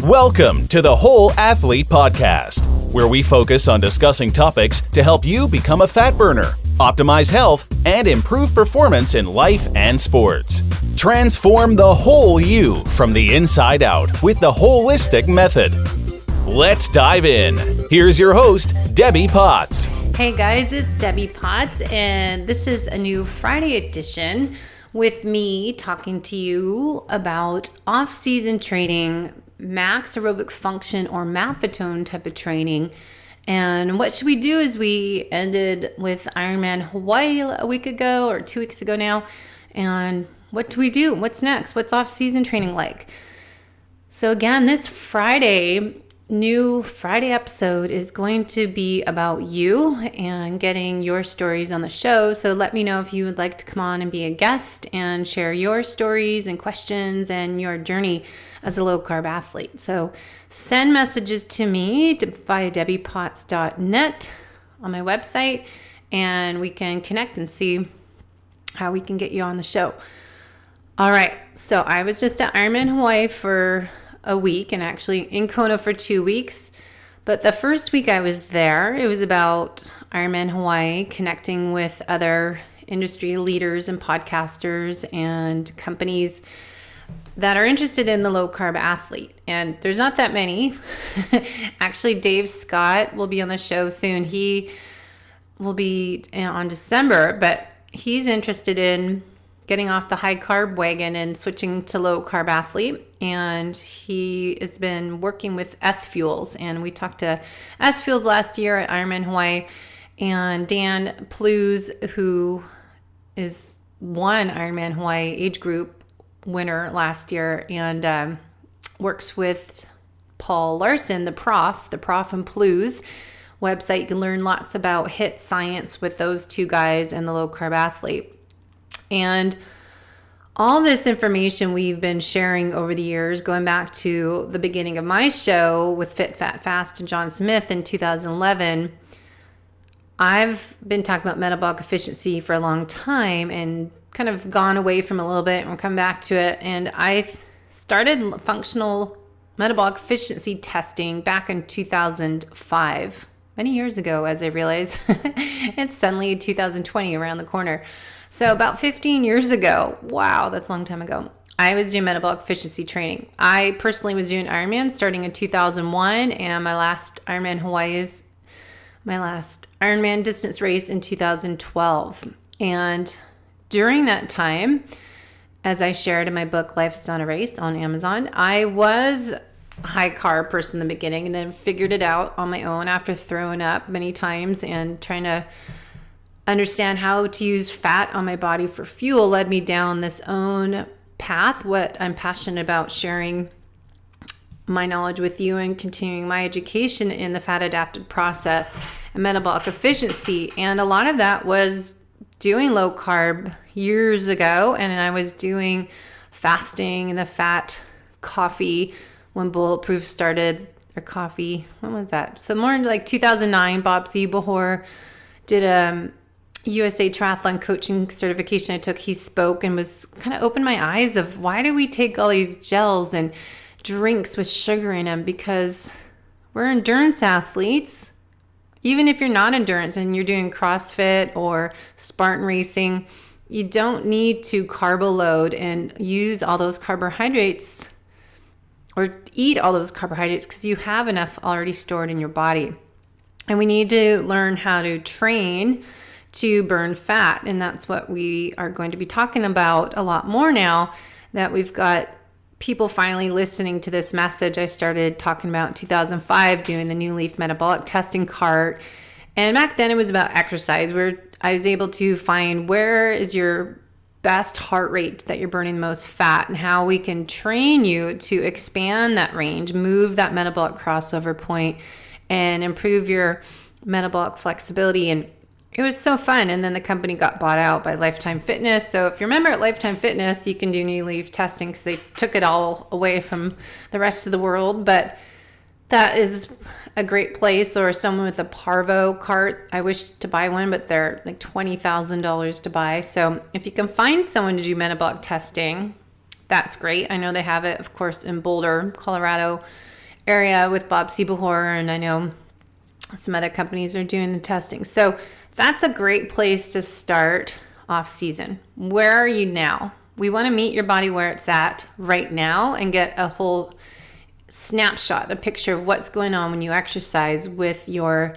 Welcome to the Whole Athlete Podcast, where we focus on discussing topics to help you become a fat burner, optimize health, and improve performance in life and sports. Transform the whole you from the inside out with the holistic method. Let's dive in. Here's your host, Debbie Potts. Hey guys, it's Debbie Potts, and this is a new Friday edition with me talking to you about off-season training, max aerobic function or MAF type of training. And what should we do as we ended with Ironman Hawaii a week ago or 2 weeks ago now. And what do we do? What's next? What's off-season training like? So again, this new Friday episode is going to be about you and getting your stories on the show. So let me know if you would like to come on and be a guest and share your stories and questions and your journey as a low-carb athlete. So send messages to me via debbiepotts.net on my website, and we can connect and see how we can get you on the show. All right, so I was just at Ironman Hawaii for a week and actually in Kona for 2 weeks. But the first week I was there, it was about Ironman Hawaii, connecting with other industry leaders and podcasters and companies that are interested in the low carb athlete. And there's not that many. Actually, Dave Scott will be on the show soon. He will be on December, but he's interested in getting off the high carb wagon and switching to low carb athlete. And he has been working with S Fuels. And we talked to S Fuels last year at Ironman Hawaii. And Dan Plews, who is one Ironman Hawaii age group winner last year, and works with Paul Larson, the Prof and Plews website. You can learn lots about HIIT science with those two guys and the low carb athlete. And all this information we've been sharing over the years, going back to the beginning of my show with Fit, Fat, Fast and John Smith in 2011, I've been talking about metabolic efficiency for a long time and kind of gone away from it a little bit and we'll come back to it. And I started functional metabolic efficiency testing back in 2005, many years ago, as I realize it's suddenly 2020 around the corner. So about 15 years ago, wow, that's a long time ago, I was doing metabolic efficiency training. I personally was doing Ironman starting in 2001, and my last Ironman Hawaii is my last Ironman distance race in 2012. And during that time, as I shared in my book, Life is Not a Race on Amazon, I was a high carb person in the beginning and then figured it out on my own after throwing up many times and trying to understand how to use fat on my body for fuel led me down this own path. What I'm passionate about, sharing my knowledge with you and continuing my education in the fat adapted process and metabolic efficiency. And a lot of that was doing low carb years ago. And I was doing fasting and the fat coffee when Bulletproof started their coffee. When was that? So more into like 2009, Bob Zebahor did a USA Triathlon coaching certification I took. He spoke and was kind of opened my eyes of why do we take all these gels and drinks with sugar in them? Because we're endurance athletes. Even if you're not endurance and you're doing CrossFit or Spartan racing, you don't need to carb load and use all those carbohydrates or eat all those carbohydrates because you have enough already stored in your body. And we need to learn how to train to burn fat. And that's what we are going to be talking about a lot more now that we've got people finally listening to this message. I started talking about in 2005 doing the New Leaf metabolic testing cart. And back then it was about exercise, where I was able to find where is your best heart rate that you're burning the most fat and how we can train you to expand that range, move that metabolic crossover point, and improve your metabolic flexibility. And it was so fun. And then the company got bought out by Lifetime Fitness. So if you remember at Lifetime Fitness, you can do New Leaf testing because they took it all away from the rest of the world. But that is a great place. Or someone with a Parvo cart. I wish to buy one, but they're like $20,000 to buy. So if you can find someone to do metabolic testing, that's great. I know they have it, of course, in Boulder, Colorado area with Bob Siebelhor, and I know some other companies are doing the testing. So that's a great place to start off season. Where are you now? We want to meet your body where it's at right now and get a whole snapshot, a picture of what's going on when you exercise with your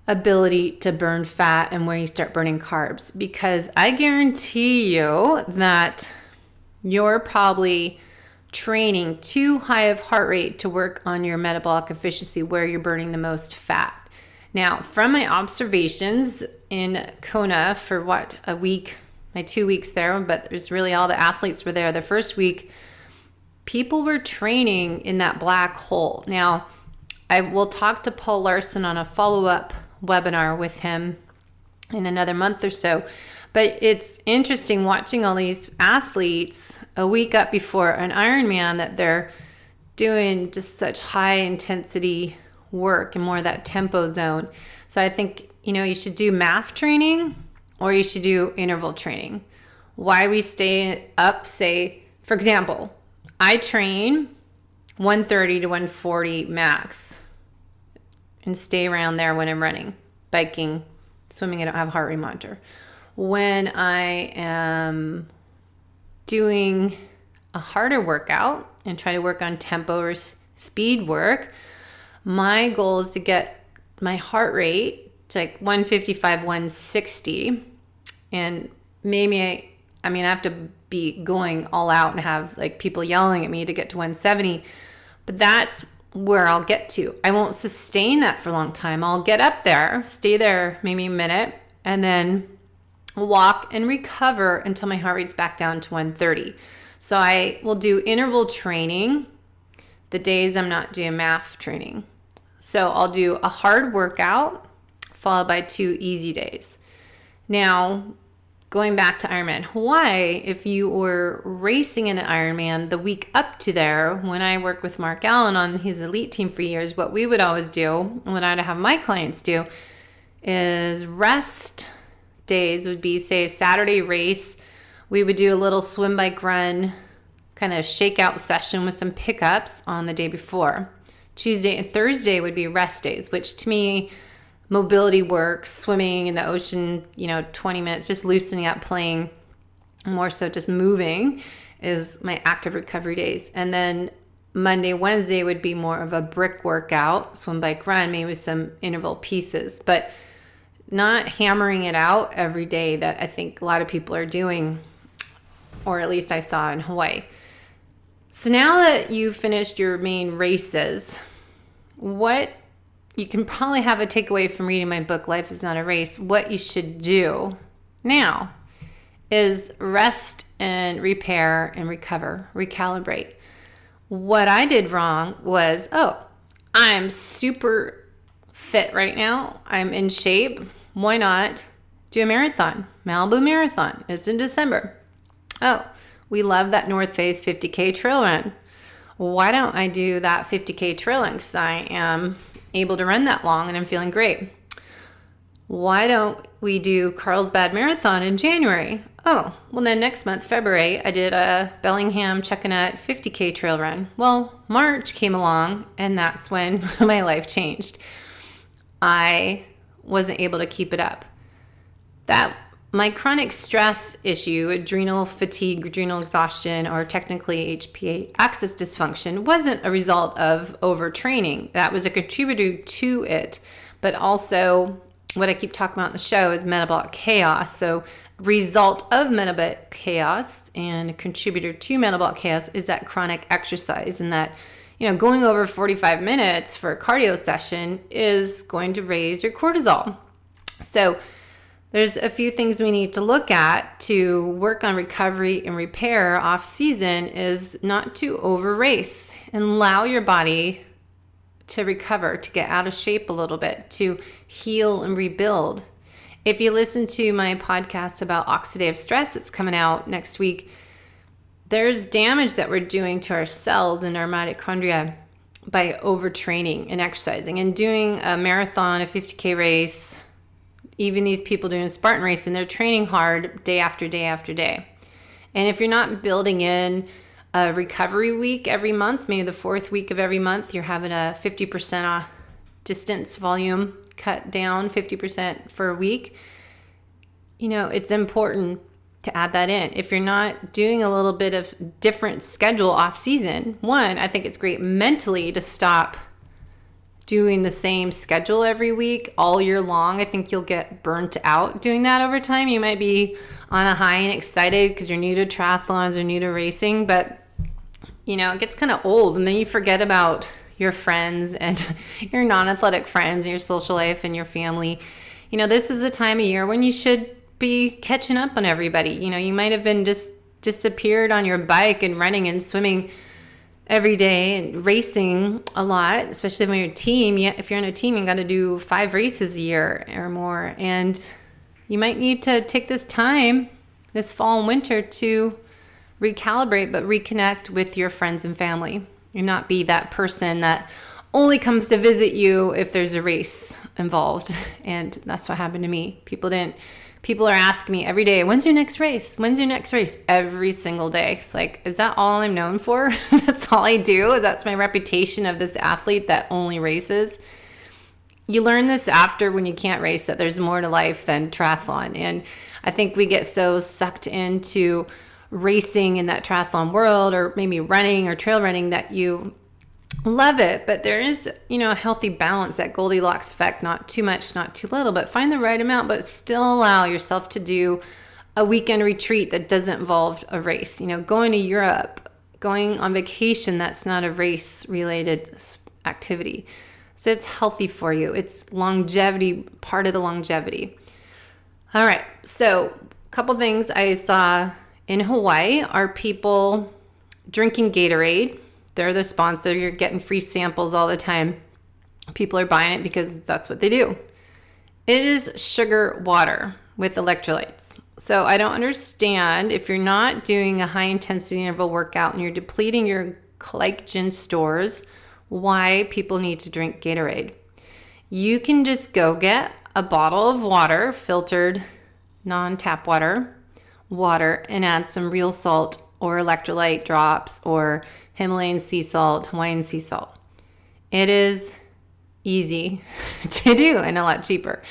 ability to burn fat and where you start burning carbs. Because I guarantee you that you're probably training too high of heart rate to work on your metabolic efficiency where you're burning the most fat. Now, from my observations in Kona for a week, my 2 weeks there, but there's really all the athletes were there. The first week, people were training in that black hole. Now, I will talk to Paul Larson on a follow-up webinar with him in another month or so. But it's interesting watching all these athletes a week up before an Ironman that they're doing just such high intensity work and more of that tempo zone. So I think, you should do MAF training or you should do interval training. Why we stay up, say, for example, I train 130 to 140 max and stay around there when I'm running, biking, swimming. I don't have a heart rate monitor. When I am doing a harder workout and try to work on tempo or speed work, my goal is to get my heart rate to like 155, 160. And maybe I have to be going all out and have like people yelling at me to get to 170. But that's where I'll get to. I won't sustain that for a long time. I'll get up there, stay there maybe a minute, and then walk and recover until my heart rate's back down to 130. So I will do interval training the days I'm not doing MAF training. So I'll do a hard workout followed by 2 easy days. Now, going back to Ironman Hawaii, if you were racing in an Ironman the week up to there, when I worked with Mark Allen on his elite team for years, what we would always do, and what I'd have my clients do, is rest days would be, say, a Saturday race. We would do a little swim, bike, run, kind of shakeout session with some pickups on the day before. Tuesday and Thursday would be rest days, which to me, mobility work, swimming in the ocean, 20 minutes, just loosening up, playing, more so just moving is my active recovery days. And then Monday, Wednesday would be more of a brick workout, swim, bike, run, maybe with some interval pieces, but not hammering it out every day that I think a lot of people are doing, or at least I saw in Hawaii. So now that you've finished your main races, what you can probably have a takeaway from reading my book, Life is Not a Race. What you should do now is rest and repair and recover, recalibrate. What I did wrong was, I'm super fit right now. I'm in shape. Why not do a marathon? Malibu Marathon. It's in December. We love that North Face 50K trail run. Why don't I do that 50K trail run? Because I am able to run that long and I'm feeling great. Why don't we do Carlsbad Marathon in January? Then next month, February, I did a Bellingham Chuckanut 50K trail run. Well, March came along and that's when my life changed. I wasn't able to keep it up. That my chronic stress issue, adrenal fatigue, adrenal exhaustion, or technically HPA axis dysfunction, wasn't a result of overtraining. That was a contributor to it. But also, what I keep talking about in the show is metabolic chaos. So, result of metabolic chaos and a contributor to metabolic chaos is that chronic exercise, and that going over 45 minutes for a cardio session is going to raise your cortisol. So there's a few things we need to look at to work on recovery and repair off season is not to over race and allow your body to recover, to get out of shape a little bit, to heal and rebuild. If you listen to my podcast about oxidative stress that's coming out next week, there's damage that we're doing to our cells and our mitochondria by overtraining and exercising and doing a marathon, a 50K race. Even these people doing a Spartan race, and they're training hard day after day after day. And if you're not building in a recovery week every month, maybe the fourth week of every month, you're having a 50% off distance volume cut down 50% for a week, it's important to add that in. If you're not doing a little bit of different schedule off season, one, I think it's great mentally to stop doing the same schedule every week all year long. I think you'll get burnt out doing that over time. You might be on a high and excited because you're new to triathlons or new to racing, but it gets kind of old, and then you forget about your friends and your non-athletic friends and your social life and your family. This is a time of year when you should be catching up on everybody. You might have been just disappeared on your bike and running and swimming every day and racing a lot, especially when you're a team. If you're on a team, you got to do 5 races a year or more. And you might need to take this time, this fall and winter, to recalibrate, but reconnect with your friends and family and not be that person that only comes to visit you if there's a race involved. And that's what happened to me. People are asking me every day, when's your next race? When's your next race? Every single day. It's like, is that all I'm known for? That's all I do? That's my reputation of this athlete that only races? You learn this after, when you can't race, that there's more to life than triathlon. And I think we get so sucked into racing in that triathlon world, or maybe running or trail running, that you love it, but there is, a healthy balance, that Goldilocks effect, not too much, not too little, but find the right amount, but still allow yourself to do a weekend retreat that doesn't involve a race. Going to Europe, going on vacation, that's not a race related activity. So it's healthy for you. It's longevity, part of the longevity. All right. So a couple things I saw in Hawaii are people drinking Gatorade. They're the sponsor. You're getting free samples all the time. People are buying it because that's what they do. It is sugar water with electrolytes. So I don't understand, if you're not doing a high intensity interval workout and you're depleting your glycogen stores, why people need to drink Gatorade. You can just go get a bottle of water, filtered, non-tap water, and add some real salt or electrolyte drops or Himalayan sea salt, Hawaiian sea salt. It is easy to do and a lot cheaper,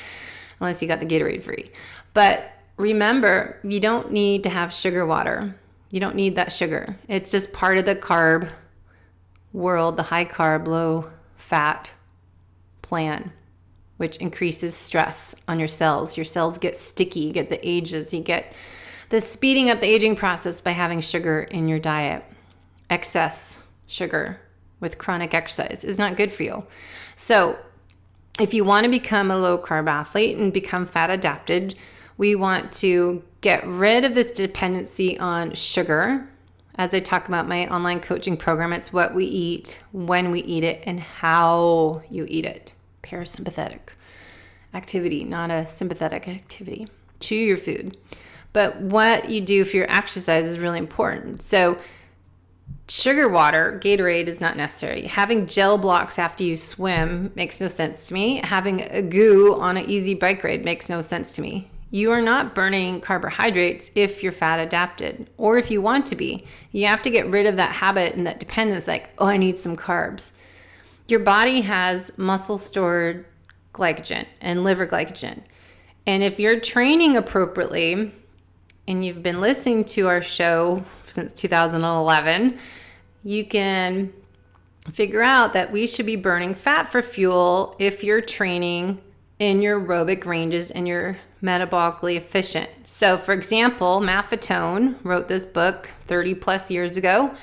unless you got the Gatorade free. But remember, you don't need to have sugar water. You don't need that sugar. It's just part of the carb world, the high carb, low fat plan, which increases stress on your cells. Your cells get sticky, you get the ages, you get the speeding up the aging process by having sugar in your diet. Excess sugar with chronic exercise is not good for you. So if you want to become a low carb athlete and become fat adapted, we want to get rid of this dependency on sugar. As I talk about my online coaching program, it's what we eat, when we eat it, and how you eat it. Parasympathetic activity, not a sympathetic activity. Chew your food. But what you do for your exercise is really important. So sugar water, Gatorade, is not necessary. Having gel blocks after you swim makes no sense to me. Having a goo on an easy bike ride makes no sense to me. You are not burning carbohydrates if you're fat adapted, or if you want to be. You have to get rid of that habit and that dependence, like, oh, I need some carbs. Your body has muscle stored glycogen and liver glycogen. And if you're training appropriately, and you've been listening to our show since 2011, you can figure out that we should be burning fat for fuel if you're training in your aerobic ranges and you're metabolically efficient. So for example, Maffetone wrote this book 30 plus years ago.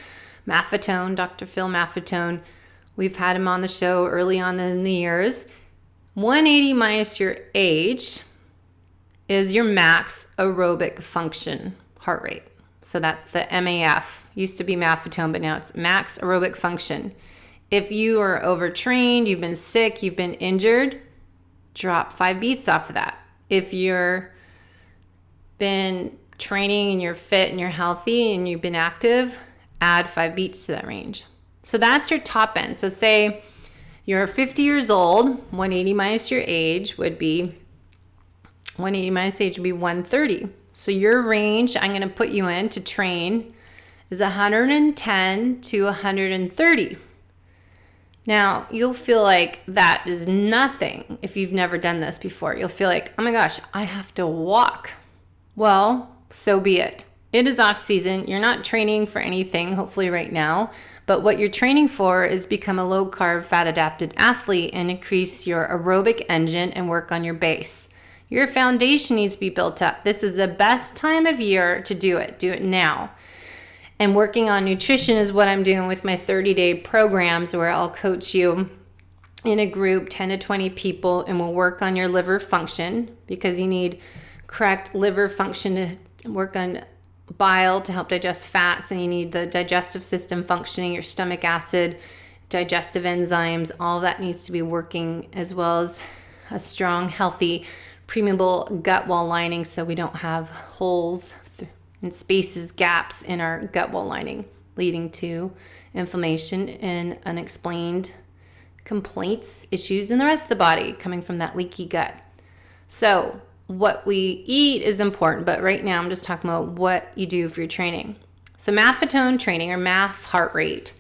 Maffetone, Dr. Phil Maffetone, we've had him on the show early on in the years. 180 minus your age is your max aerobic function heart rate. So that's the MAF. Used to be Maffetone, but now it's max aerobic function. If you are overtrained, you've been sick, you've been injured, drop 5 beats off of that. If you're been training and you're fit and you're healthy and you've been active, add 5 beats to that range. So that's your top end. So say you're 50 years old, 180 minus your age would be 180 minus age would be 130. So your range I'm going to put you in to train is 110 to 130. Now, you'll feel like that is nothing if you've never done this before. You'll feel like, oh my gosh, I have to walk. Well, so be it. It is off season. You're not training for anything, hopefully right now, but what you're training for is become a low carb, fat adapted athlete and increase your aerobic engine and work on your base. Your foundation needs to be built up. This is the best time of year to do it. Do it now. And working on nutrition is what I'm doing with my 30-day programs, where I'll coach you in a group, 10 to 20 people, and we'll work on your liver function, because you need correct liver function to work on bile to help digest fats, and you need the digestive system functioning, your stomach acid, digestive enzymes, all of that needs to be working, as well as a strong, healthy, permeable gut wall lining so we don't have holes and spaces, gaps in our gut wall lining, leading to inflammation and unexplained complaints, issues in the rest of the body coming from that leaky gut. So what we eat is important, but right now I'm just talking about what you do for your training. So MAF training, or MAF heart rate,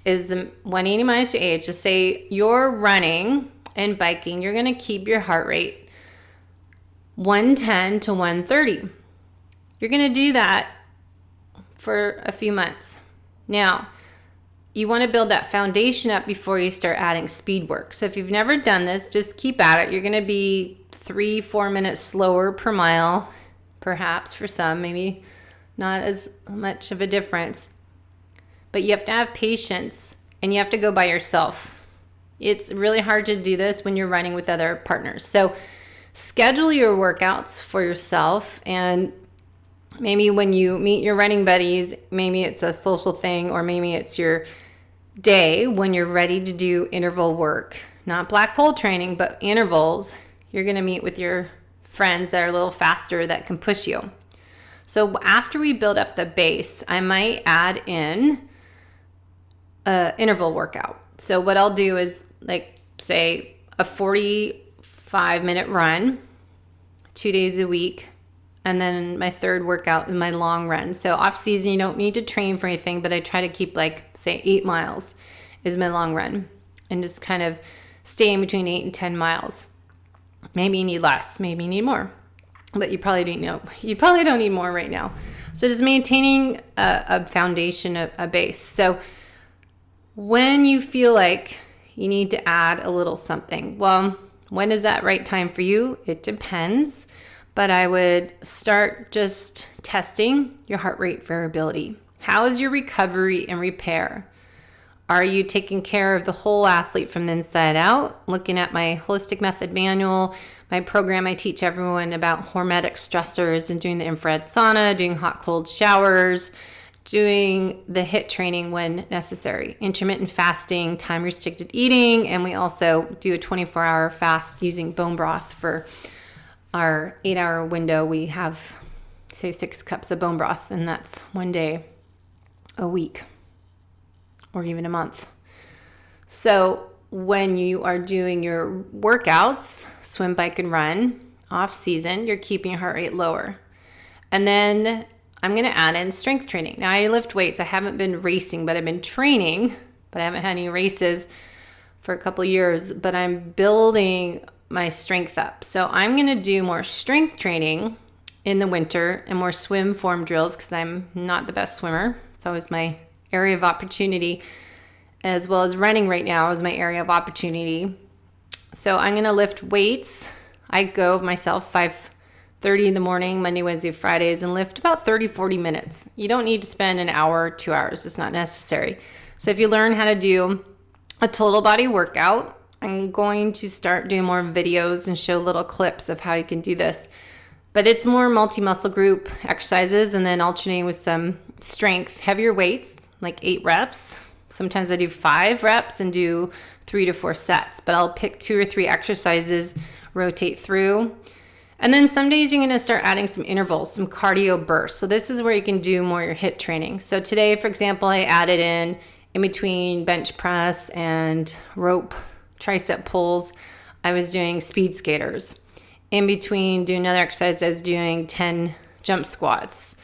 is 180 minus your age. Just say you're running and biking, you're going to keep your heart rate 110 to 130. You're going to do that for a few months. Now, you want to build that foundation up before you start adding speed work. So if you've never done this, just keep at it. You're going to be 3-4 minutes slower per mile, perhaps for some, maybe not as much of a difference. But you have to have patience, and you have to go by yourself. It's really hard to do this when you're running with other partners. So schedule your workouts for yourself, and maybe when you meet your running buddies, maybe it's a social thing, or maybe it's your day when you're ready to do interval work. Not black hole training, but intervals. You're going to meet with your friends that are a little faster that can push you. So after we build up the base, I might add in an interval workout. So what I'll do is, like, say a 45-minute run 2 days a week. And then my third workout is my long run. So off season, you don't need to train for anything, but I try to keep, like, say 8 miles is my long run, and just kind of stay in between 8 and 10 miles. Maybe you need less, maybe you need more, but you probably don't need more right now. So just maintaining a foundation, a base. So when you feel like you need to add a little something, well, when is that right time for you? It depends. But I would start just testing your heart rate variability. How is your recovery and repair? Are you taking care of the whole athlete from the inside out? Looking at my holistic method manual, my program, I teach everyone about hormetic stressors and doing the infrared sauna, doing hot cold showers, doing the HIIT training when necessary, intermittent fasting, time restricted eating, and we also do a 24-hour fast using bone broth for our 8-hour window. We have, say, 6 cups of bone broth, and that's one day a week or even a month. So when you are doing your workouts, swim, bike, and run off season, you're keeping your heart rate lower. And then I'm going to add in strength training. Now, I lift weights. I haven't been racing, but I've been training, but I haven't had any races for a couple of years, but I'm building my strength up. So I'm going to do more strength training in the winter and more swim form drills, because I'm not the best swimmer. It's always my area of opportunity, as well as running right now is my area of opportunity. So I'm going to lift weights. I go myself 5:30 in the morning, Monday, Wednesday, Fridays, and lift about 30-40 minutes. You don't need to spend an hour or 2 hours. It's not necessary. So if you learn how to do a total body workout, I'm going to start doing more videos and show little clips of how you can do this. But it's more multi-muscle group exercises, and then alternating with some strength, heavier weights, like 8 reps. Sometimes I do 5 reps and do 3 to 4 sets, but I'll pick 2 or 3 exercises, rotate through. And then some days you're going to start adding some intervals, some cardio bursts. So this is where you can do more your HIIT training. So today, for example, I added in between bench press and rope tricep pulls, I was doing speed skaters. In between doing another exercise, I was doing 10 jump squats.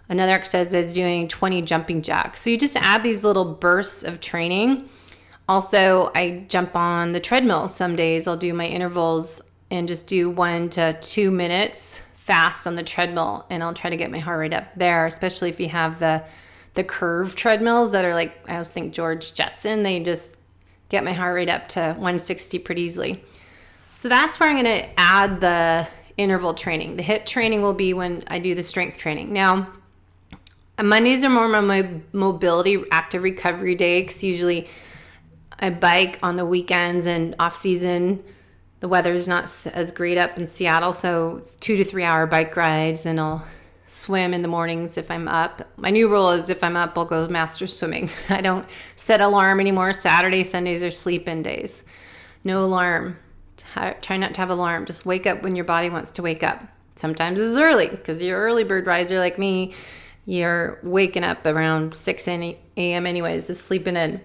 Another exercise is doing 20 jumping jacks. So you just add these little bursts of training. Also, I jump on the treadmill. Some days I'll do my intervals and just do 1 to 2 minutes fast on the treadmill, and I'll try to get my heart rate up there, especially if you have the curved treadmills that are like, I always think George Jetson, they just get my heart rate up to 160 pretty easily. So that's where I'm going to add the interval training. The HIIT training will be when I do the strength training. Now, Mondays are more my mobility, active recovery day, because usually I bike on the weekends and off season. The weather's not as great up in Seattle, so it's 2 to 3 hour bike rides, and I'll swim in the mornings if I'm up. My new rule is if I'm up, I'll go master swimming. I don't set alarm anymore. Saturdays, Sundays are sleep-in days. No alarm. Try not to have alarm. Just wake up when your body wants to wake up. Sometimes it's early, because you're an early bird riser like me. You're waking up around 6 a.m. anyways, just sleeping in.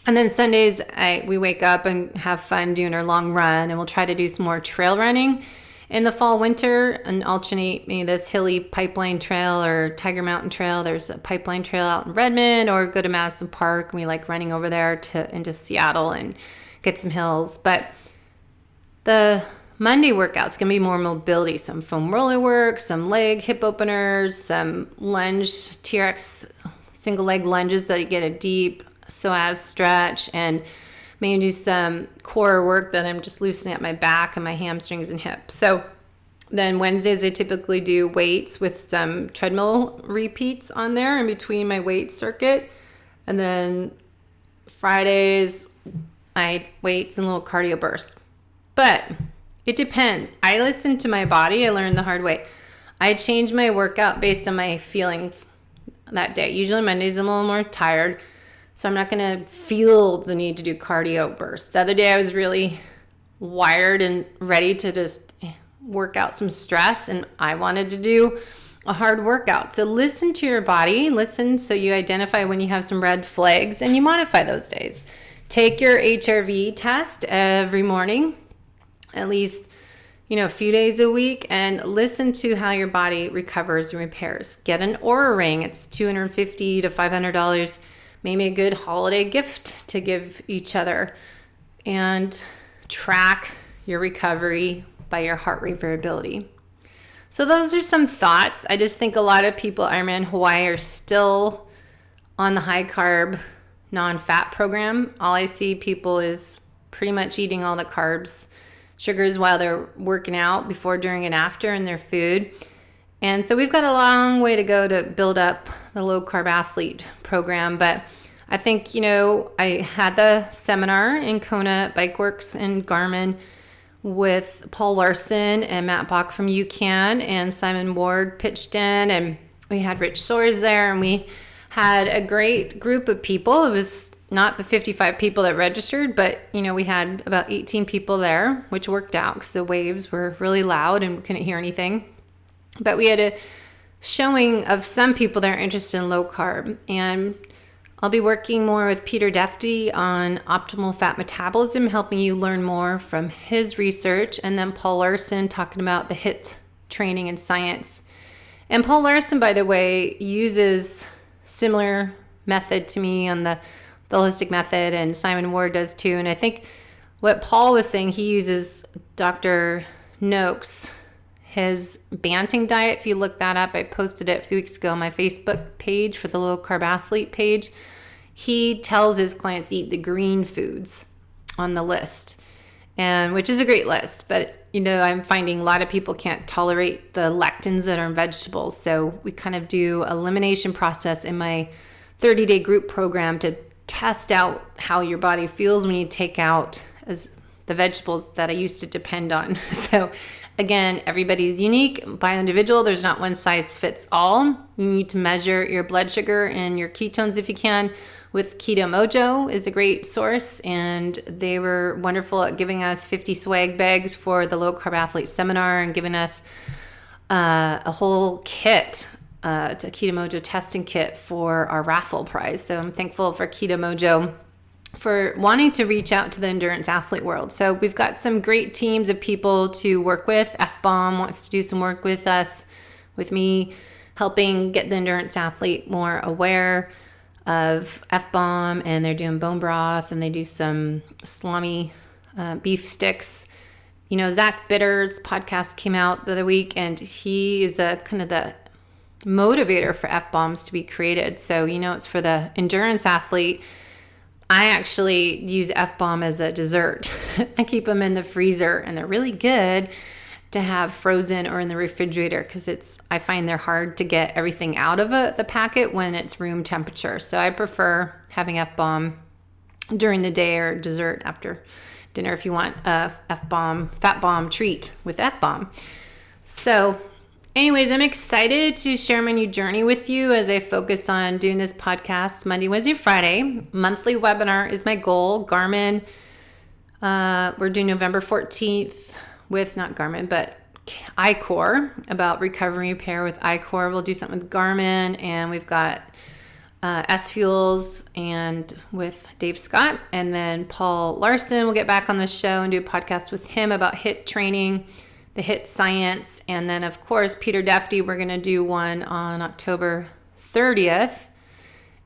And then Sundays, we wake up and have fun doing our long run, and we'll try to do some more trail running in the fall, winter, and alternate maybe this hilly Pipeline Trail or Tiger Mountain Trail. There's a Pipeline Trail out in Redmond, or go to Madison Park, and we like running over there into Seattle and get some hills. But the Monday workout's going to be more mobility, some foam roller work, some leg hip openers, some lunge, TRX single leg lunges that you get a deep psoas stretch, and maybe do some core work that I'm just loosening up my back and my hamstrings and hips. So then Wednesdays, I typically do weights with some treadmill repeats on there in between my weight circuit. And then Fridays, I weights and a little cardio burst. But it depends. I listen to my body. I learned the hard way. I change my workout based on my feeling that day. Usually Mondays, I'm a little more tired, so I'm not going to feel the need to do cardio bursts. The other day, I was really wired and ready to just work out some stress, and I wanted to do a hard workout. So listen to your body. Listen so you identify when you have some red flags, and you modify those days. Take your HRV test every morning, at least a few days a week, and listen to how your body recovers and repairs. Get an Oura ring. It's $250 to $500. Maybe a good holiday gift to give each other, and track your recovery by your heart rate variability. So those are some thoughts. I just think a lot of people Ironman Hawaii are still on the high carb, non-fat program. All I see people is pretty much eating all the carbs, sugars while they're working out, before, during, and after in their food. And so we've got a long way to go to build up the low carb athlete program. But I think, I had the seminar in Kona at Bikeworks and Garmin with Paul Larson and Matt Bach from UCAN, and Simon Ward pitched in, and we had Rich Soares there, and we had a great group of people. It was not the 55 people that registered, but we had about 18 people there, which worked out because the waves were really loud and we couldn't hear anything. But we had a showing of some people that are interested in low carb, and I'll be working more with Peter Defty on optimal fat metabolism, helping you learn more from his research, and then Paul Larson talking about the HIIT training and science. And Paul Larson, by the way, uses similar method to me on the holistic method, and Simon Ward does too. And I think what Paul was saying, he uses Dr. Noakes, his Banting diet. If you look that up, I posted it a few weeks ago on my Facebook page for the low carb athlete page. He tells his clients to eat the green foods on the list, and which is a great list. But I'm finding a lot of people can't tolerate the lectins that are in vegetables. So we kind of do an elimination process in my 30-day group program to test out how your body feels when you take out the vegetables that I used to depend on. So again, everybody's unique, by individual. There's not one size fits all. You need to measure your blood sugar and your ketones if you can. With Keto Mojo is a great source, and they were wonderful at giving us 50 swag bags for the low carb athlete seminar, and giving us a whole kit, a Keto Mojo testing kit for our raffle prize. So I'm thankful for Keto Mojo for wanting to reach out to the endurance athlete world. So we've got some great teams of people to work with. F-Bomb wants to do some work with us with me helping get the endurance athlete more aware of F-bomb, and they're doing bone broth, and they do some salami beef sticks. You know, Zach Bitter's podcast came out the other week, and he is a kind of the motivator for F-bombs to be created. So, you know, it's for the endurance athlete. I actually use F-bomb as a dessert. I keep them in the freezer, and they're really good to have frozen or in the refrigerator, because I find they're hard to get everything out of the packet when it's room temperature. So I prefer having F-bomb during the day or dessert after dinner if you want a F-bomb, fat bomb treat with F-bomb. So anyways, I'm excited to share my new journey with you as I focus on doing this podcast Monday, Wednesday, Friday. Monthly webinar is my goal. Garmin, we're doing November 14th with not Garmin, but iCore, about recovery repair with iCore. We'll do something with Garmin, and we've got S Fuels and with Dave Scott, and then Paul Larson will get back on the show and do a podcast with him about HIIT training, the HIIT science. And then of course Peter Defty, we're going to do one on October 30th,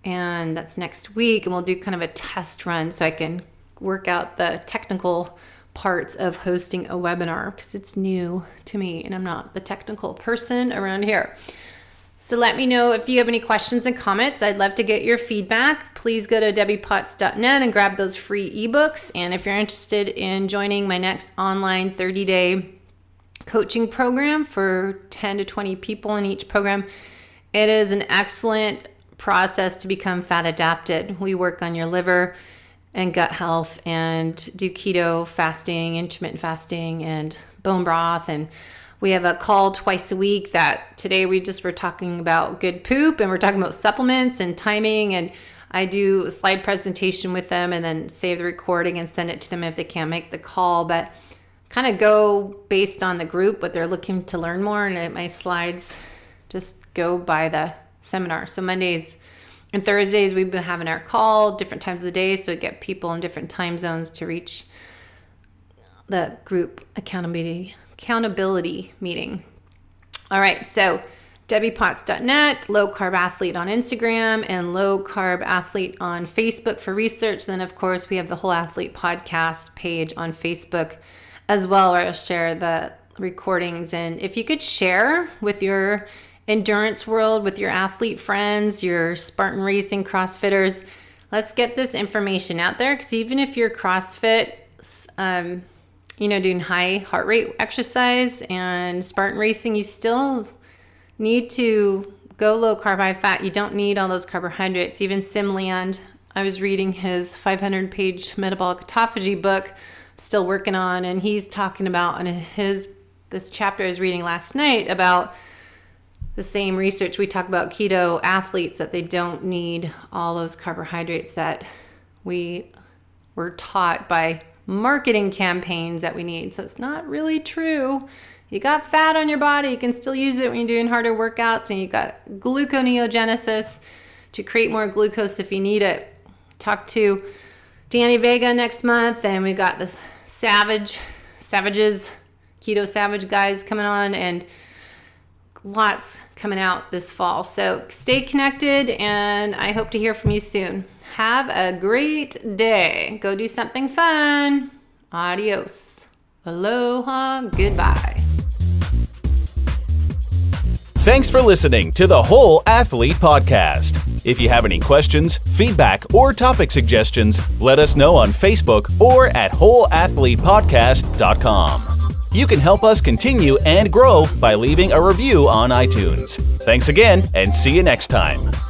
and that's next week, and we'll do kind of a test run so I can work out the technical parts of hosting a webinar, because it's new to me and I'm not the technical person around here. So let me know if you have any questions and comments. I'd love to get your feedback. Please go to debbiepotts.net and grab those free ebooks. And if you're interested in joining my next online 30-day coaching program for 10 to 20 people in each program, it is an excellent process to become fat adapted. We work on your liver and gut health and do keto fasting, intermittent fasting, and bone broth. And we have a call twice a week that today we just were talking about good poop, and we're talking about supplements and timing. And I do a slide presentation with them and then save the recording and send it to them if they can't make the call. But kind of go based on the group, what they're looking to learn more. And my slides just go by the seminar. So Mondays and Thursdays, we've been having our call different times of the day, so we get people in different time zones to reach the group accountability meeting. All right, so debbiepotts.net, Low Carb Athlete on Instagram, and Low Carb Athlete on Facebook for research. Then, of course, we have the Whole Athlete podcast page on Facebook as well, where I'll share the recordings. And if you could share with your endurance world, with your athlete friends, your Spartan racing CrossFitters, let's get this information out there, because even if you're CrossFit, doing high heart rate exercise and Spartan racing, you still need to go low carb, high fat. You don't need all those carbohydrates. Even Sim Land, I was reading his 500-page metabolic autophagy book, I'm still working on, and he's talking about this chapter I was reading last night about the same research we talk about keto athletes, that they don't need all those carbohydrates that we were taught by marketing campaigns that we need. So it's not really true. You got fat on your body, you can still use it when you're doing harder workouts, and you got gluconeogenesis to create more glucose if you need it. Talk to Danny Vega next month, and we got the Savages, Keto Savage guys coming on, and lots coming out this fall. So stay connected, and I hope to hear from you soon. Have a great day. Go do something fun. Adios. Aloha. Goodbye. Thanks for listening to the Whole Athlete Podcast. If you have any questions, feedback, or topic suggestions, let us know on Facebook or at wholeathletepodcast.com. You can help us continue and grow by leaving a review on iTunes. Thanks again, and see you next time.